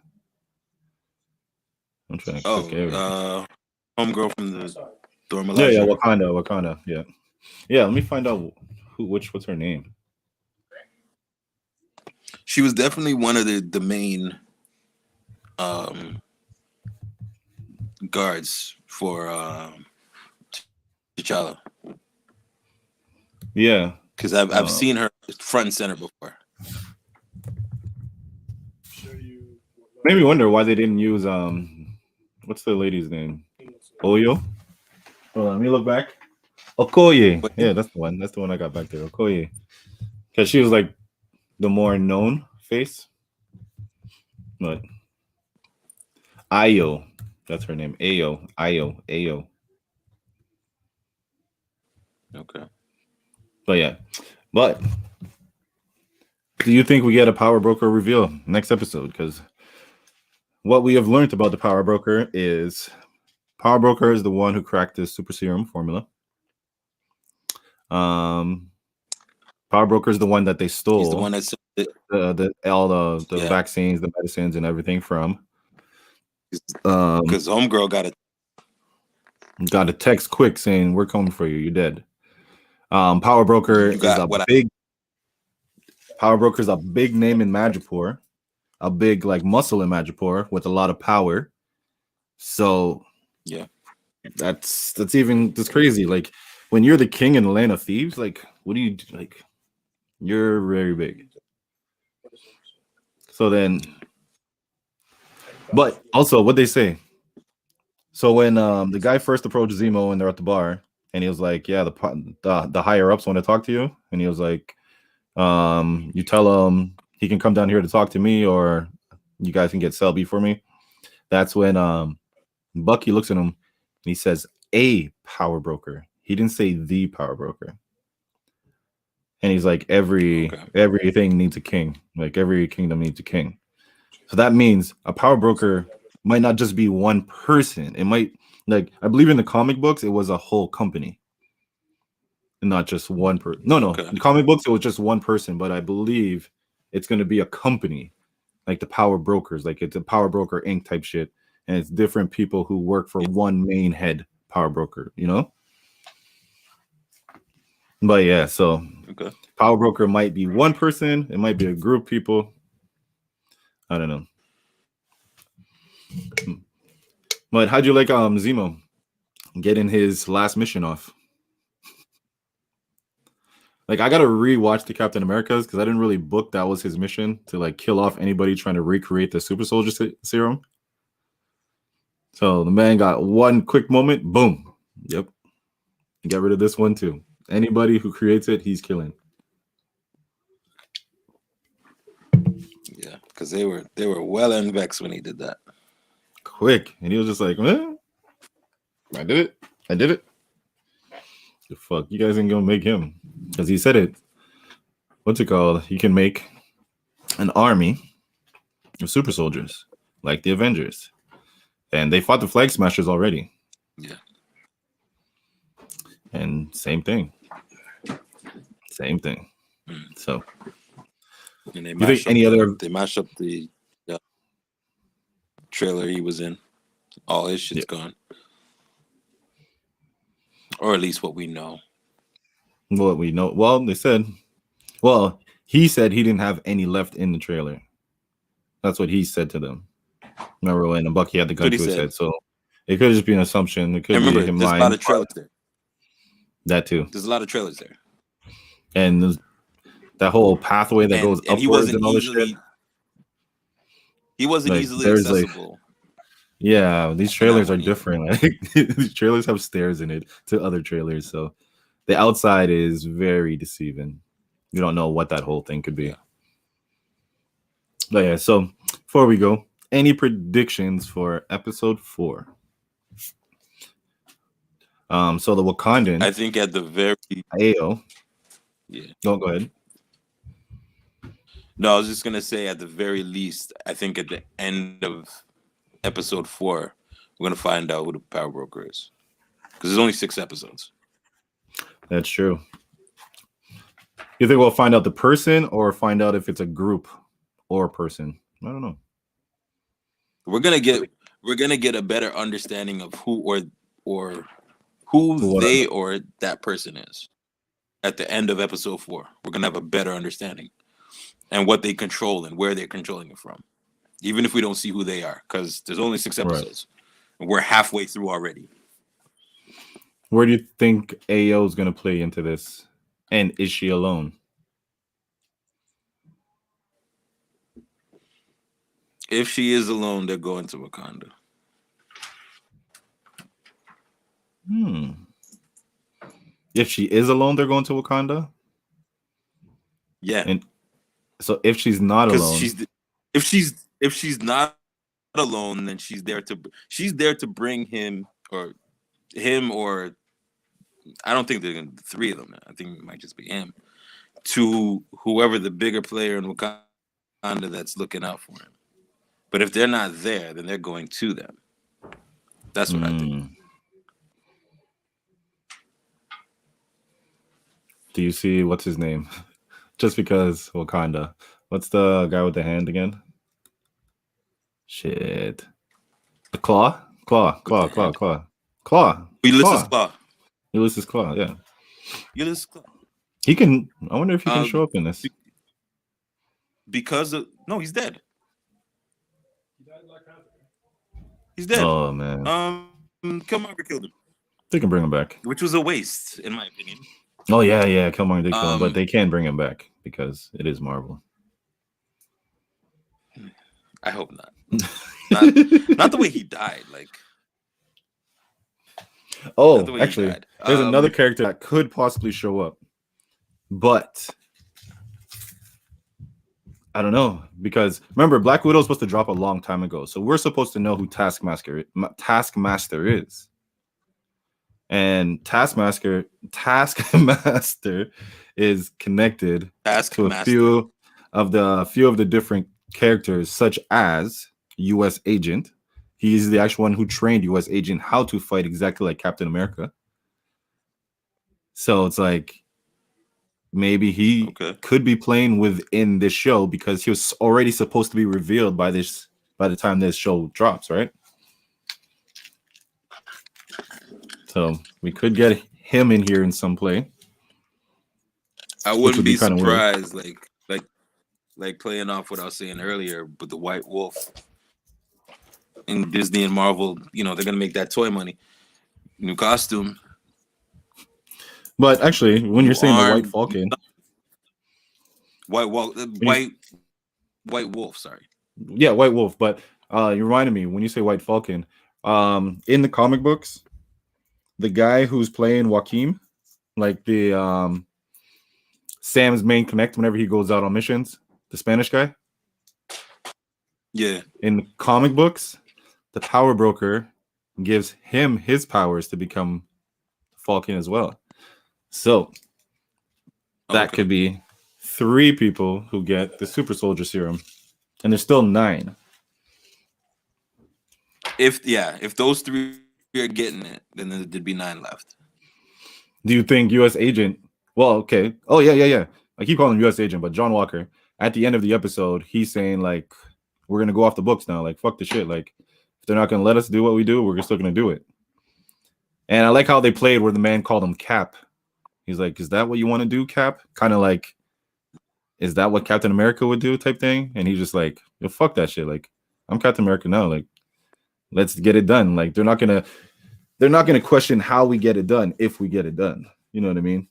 I'm trying to click everything. Homegirl from the Dorm. Yeah, Wakanda. Yeah. Let me find out what's her name. She was definitely one of the main guards for T'Challa. Yeah, because I've seen her front and center before. Show you. Made me wonder why they didn't use what's the lady's name? Oyo. Hold on, let me look back. Okoye. Yeah, that's the one. That's the one I got back there. Okoye. Because she was like the more known face. But Ayo. That's her name. Ayo. Ayo. Ayo. Okay. But yeah. But do you think we get a power broker reveal next episode? Because what we have learned about the power broker is power broker is the one who cracked this super serum formula. Power broker is the one that they stole. He's the one that all the vaccines, the medicines, and everything from. Because homegirl got a text quick saying we're coming for you. You're dead. Power broker is a big. Power broker is a big name in Madripoor, a big like muscle in Madripoor with a lot of power. So yeah, that's crazy. Like when you're the king in the land of thieves, like what do you like? You're very big. So then, but also what they say. So when the guy first approached Zemo and they're at the bar, and he was like, "Yeah, the higher ups want to talk to you," and he was like, "You tell him he can come down here to talk to me, or you guys can get Selby for me." That's when Bucky looks at him and he says, "A power broker." He didn't say the power broker. And he's like, everything needs a king. Like every kingdom needs a king. So that means a power broker might not just be one person. It might, like, I believe in the comic books, it was a whole company. And not just one person. No. In the comic books, it was just one person. But I believe it's going to be a company. Like the power brokers. Like it's a Power Broker Inc. type shit. And it's different people who work for one main head power broker, you know? But yeah, so power broker might be one person, it might be a group of people. I don't know. But how'd you like Zemo getting his last mission off? Like I gotta rewatch the Captain Americas because I didn't really book that was his mission to like kill off anybody trying to recreate the super soldier serum. So the man got one quick moment, boom. Yep. Get rid of this one too. Anybody who creates it, he's killing. Yeah, because they were well and vexed when he did that. Quick. And he was just like, I did it. The fuck? You guys ain't gonna make him. Because he said it. What's it called? You can make an army of super soldiers, like the Avengers. And they fought the Flag Smashers already. Yeah. And same thing. So, and they mash up the trailer he was in. All his shit's gone, or at least what we know. What we know. Well, they said. Well, he said he didn't have any left in the trailer. That's what he said to them. Remember when Bucky had the gun to his head? So it could just be an assumption. It could be him lying. There's a lot of trailers there. That too. There's a lot of trailers there. And that whole pathway that goes upwards and all this shit. He wasn't easily accessible. Like, yeah, these trailers are different. Like, these trailers have stairs in it to other trailers. So the outside is very deceiving. You don't know what that whole thing could be. Yeah. But yeah, so before we go, any predictions for episode 4? So the Wakandan. I think at the very Ayo. Yeah. No, go ahead. No, I was just gonna say at the very least, I think at the end of episode 4, we're gonna find out who the power broker is. Because there's only 6 episodes. That's true. You think we'll find out the person or find out if it's a group or a person? I don't know. We're gonna get a better understanding of who or who they or that person is. At the end of episode 4, we're gonna have a better understanding and what they control and where they're controlling it from. Even if we don't see who they are, because there's only 6 episodes. Right. And we're halfway through already. Where do you think AO is gonna play into this? And is she alone? If she is alone, they're going to Wakanda. If she is alone, they're going to Wakanda. Yeah. And so if she's not alone, if she's not alone, then she's there to bring him or I don't think they're gonna be three of them now. I think it might just be him to whoever the bigger player in Wakanda that's looking out for him. But if they're not there, then they're going to them. That's what I think. Do you see what's his name? Just because Wakanda. What's the guy with the hand again? Shit. The Claw? Claw. Ulysses Claw. Ulysses Claw, yeah. Ulysses Claw. He can. I wonder if he can show up in this. Because of he's dead. He's dead. Oh man. Killmonger killed him. They can bring him back, which was a waste, in my opinion. Oh yeah. Killmonger did kill him, but they can bring him back because it is Marvel. I hope not. Not the way he died. Like. Oh, actually, there's another character that could possibly show up, but I don't know, because remember, Black Widow was supposed to drop a long time ago, so we're supposed to know who Taskmaster is, and Taskmaster is connected to a few of the different characters, such as U.S. Agent. He's the actual one who trained U.S. Agent how to fight exactly like Captain America. So it's like maybe he could be playing within this show because he was already supposed to be revealed by the time this show drops, right? So we could get him in here in some play. I wouldn't be surprised, like playing off what I was saying earlier, but the White Wolf in Disney and Marvel, they're gonna make that toy money. New costume. But actually, when you're saying the White Falcon, White Wolf, sorry. Yeah, White Wolf. But you reminded me when you say White Falcon. In the comic books, the guy who's playing Joaquin, like the Sam's main connect whenever he goes out on missions, the Spanish guy. Yeah. In the comic books, the Power Broker gives him his powers to become Falcon as well. So that could be 3 people who get the Super Soldier Serum, and there's still 9. If those 3 are getting it, then there'd be 9 left. Do you think U.S. Agent? Well, okay. Oh yeah. I keep calling him U.S. Agent, but John Walker. At the end of the episode, he's saying like, "We're gonna go off the books now. Like, fuck the shit. Like, if they're not gonna let us do what we do, we're still gonna do it." And I like how they played where the man called him Cap. He's like, "Is that what you want to do, Cap?" Kind of like, "Is that what Captain America would do?" type thing. And he's just like, "Yo, fuck that shit. Like, I'm Captain America now. Like, let's get it done." Like, they're not gonna question how we get it done if we get it done. You know what I mean?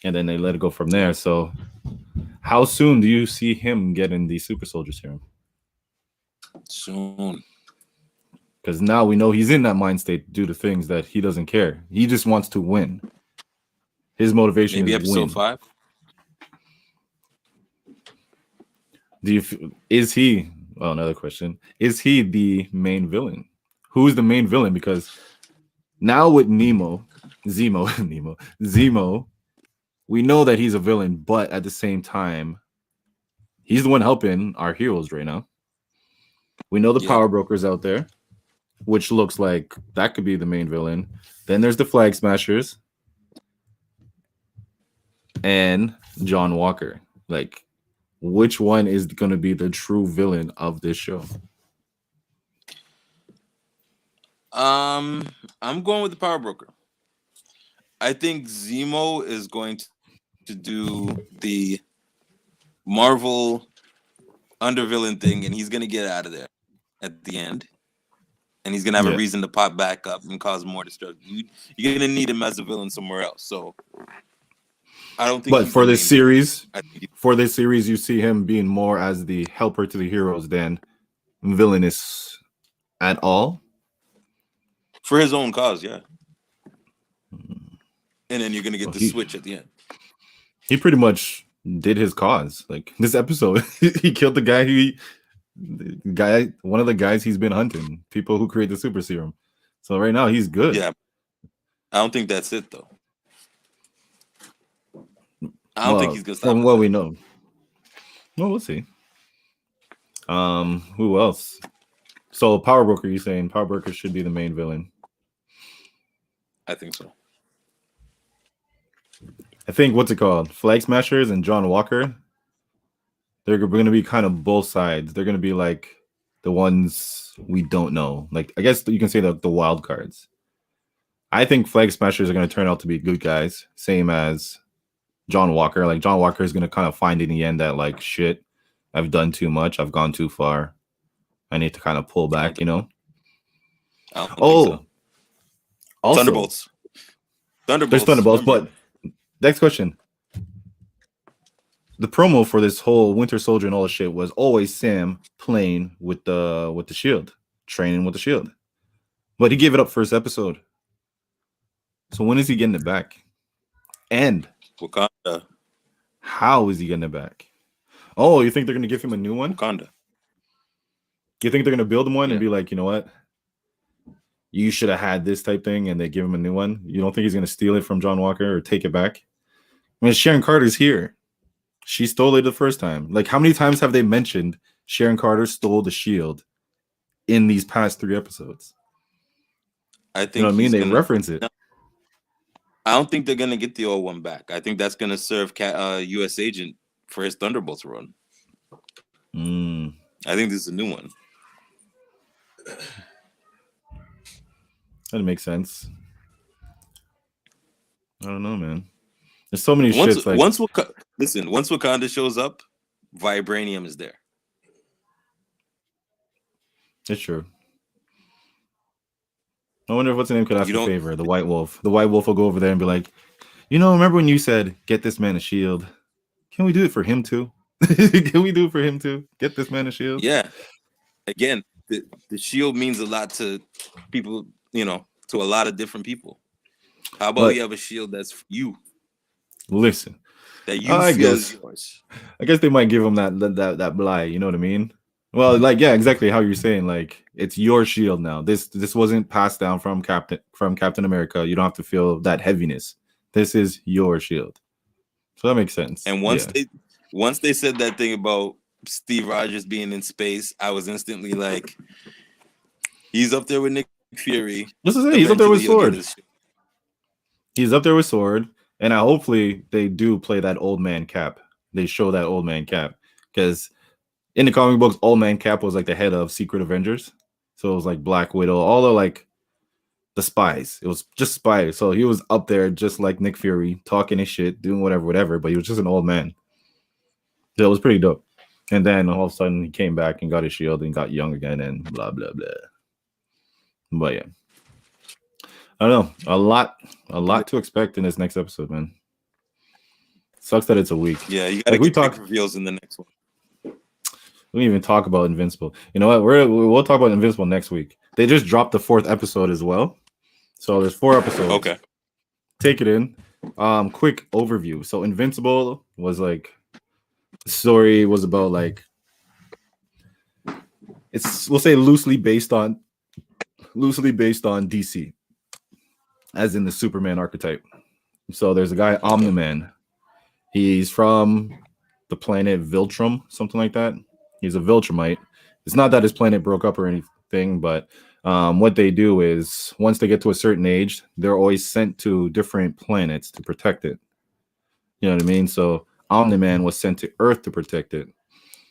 And then they let it go from there. So, how soon do you see him getting the Super Soldier Serum? Soon. Because now we know he's in that mind state due to things that he doesn't care. He just wants to win. His motivation is episode win. 5. Well, another question. Is he the main villain? Who's the main villain? Because now with Zemo, we know that he's a villain, but at the same time, he's the one helping our heroes right now. We know the Power Brokers out there, which looks like that could be the main villain. Then there's the Flag Smashers and John Walker. Like, which one is going to be the true villain of this show? I'm going with the Power Broker. I think Zemo is going to do the Marvel undervillain thing, and he's going to get out of there at the end. And he's going to have a reason to pop back up and cause more destruction. You're going to need him as a villain somewhere else. So I don't think. But he's for the this main series, villain. you see him being more as the helper to the heroes than villainous at all. For his own cause, yeah. And then you're gonna get the switch at the end. He pretty much did his cause. Like this episode, he killed the guy, one of the guys he's been hunting, people who create the super serum. So right now he's good. Yeah. I don't think that's it though. I don't think he's gonna stop. From what we know. Well, we'll see. Who else? So Power Broker, you saying Power Broker should be the main villain? I think so. I think what's it called? Flag Smashers and John Walker. They're going to be kind of both sides. They're going to be like the ones we don't know. Like I guess you can say the wild cards. I think Flag Smashers are going to turn out to be good guys, same as John Walker. Like John Walker is going to kind of find in the end that like shit, I've done too much. I've gone too far. I need to kind of pull back, you know. I don't think so. Also, Thunderbolts. There's Thunderbolts, but next question. The promo for this whole Winter Soldier and all the shit was always Sam playing with the shield, training with the shield. But he gave it up first episode. So when is he getting it back? And Wakanda. How is he getting it back? Oh, you think they're gonna give him a new one? Wakanda. You think they're gonna build him one and be like, you know what? You should have had this type thing, and they give him a new one. You don't think he's gonna steal it from John Walker or take it back? I mean, Sharon Carter's here. She stole it the first time. Like, how many times have they mentioned Sharon Carter stole the shield in these past 3 episodes? I think you know what I mean. They reference it. I don't think they're gonna get the old one back. I think that's gonna serve U.S. Agent for his Thunderbolts run. I think this is a new one. That makes sense. I don't know, man. There's so many shits. Like once Wakanda shows up, Vibranium is there. It's true. I wonder if what's the name could ask a favor. The White Wolf. The White Wolf will go over there and be like, remember when you said get this man a shield? Can we do it for him too? Can we do it for him too? Get this man a shield? Yeah. Again, the shield means a lot to people, to a lot of different people. How about you have a shield that's for you? Listen. That you feel is yours. I guess they might give him that blight, you know what I mean? Well, like, yeah, exactly how you're saying. Like, it's your shield now. This wasn't passed down from Captain America. You don't have to feel that heaviness. This is your shield. So that makes sense. And once they said that thing about Steve Rogers being in space, I was instantly like, he's up there with Nick Fury. This is it. He's up there with Sword. He's up there with Sword. And hopefully they do play that old man Cap. They show that old man Cap. Because in the comic books, Old Man Cap was like the head of Secret Avengers. So it was like Black Widow, all the like the spies. It was just spies. So he was up there just like Nick Fury, talking his shit, doing whatever, but he was just an old man. So it was pretty dope. And then all of a sudden he came back and got his shield and got young again and blah, blah, blah. But yeah. I don't know. A lot to expect in this next episode, man. Sucks that it's a week. Yeah, you gotta get reveals in the next one. We didn't even talk about Invincible. You know what? We'll talk about Invincible next week. They just dropped the 4th episode as well. So there's 4 episodes. Okay. Take it in. Quick overview. So Invincible was like, the story was about like, we'll say loosely based on DC, as in the Superman archetype. So there's a guy, Omni-Man. He's from the planet Viltrum, something like that. He's a Viltrumite. It's not that his planet broke up or anything, but what they do is once they get to a certain age, they're always sent to different planets to protect it. You know what I mean? So Omni-Man was sent to Earth to protect it.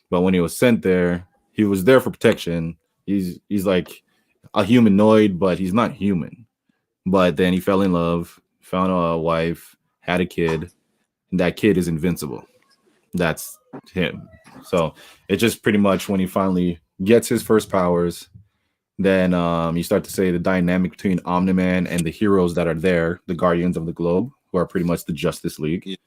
But when he was sent there, he was there for protection. He's like a humanoid, but he's not human. But then he fell in love, found a wife, had a kid, and that kid is invincible. That's him. So it's just pretty much when he finally gets his first powers, then you start to say the dynamic between Omni-Man and the heroes that are there, the Guardians of the Globe, who are pretty much the Justice League. Yeah.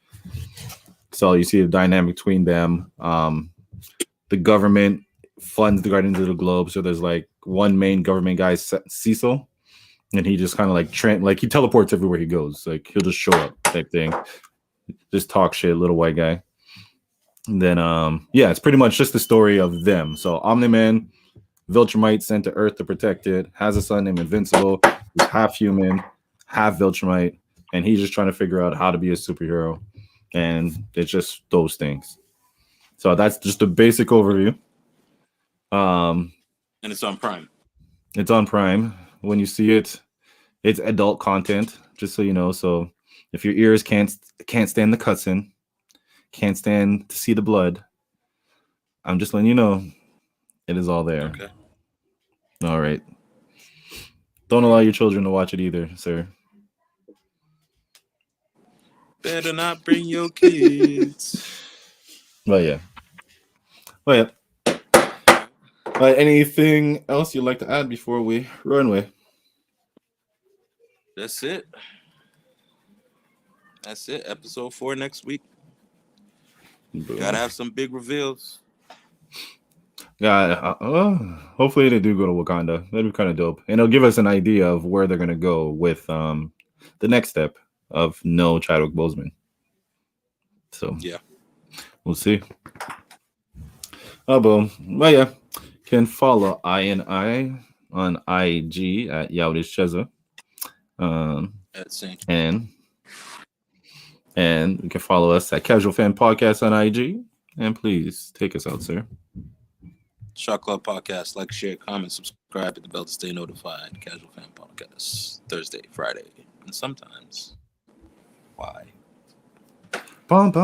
So you see the dynamic between them. The government funds the Guardians of the Globe. So there's like one main government guy, Cecil, and he just kind of like he teleports everywhere he goes. Like he'll just show up type thing. Just talk shit, little white guy. And then yeah, it's pretty much just the story of them. So Omni-Man, Viltrumite sent to Earth to protect it, has a son named Invincible, who's half human, half Viltrumite, and he's just trying to figure out how to be a superhero. And it's just those things. So that's just a basic overview. And it's on Prime. It's on Prime. When you see it, it's adult content, just so you know. So if your ears can't stand the cussing, can't stand to see the blood, I'm just letting you know it is all there. Okay. All right. Don't allow your children to watch it either, sir. Better not bring your kids. But yeah. Anything else you'd like to add before we run away? That's it. Episode 4 next week. Boom. Gotta have some big reveals. Yeah. Hopefully they do go to Wakanda. That'd be kind of dope, and it'll give us an idea of where they're gonna go with the next step of no Chadwick Boseman. So yeah, we'll see. Oh, boom. But yeah, can follow I on IG at Yaudish Cheza. And you can follow us at Casual Fan Podcast on IG. And please take us out, sir. Shot Club Podcast. Like, share, comment, subscribe, hit the bell to stay notified. Casual Fan Podcast. Thursday, Friday, and sometimes. Why? Pump.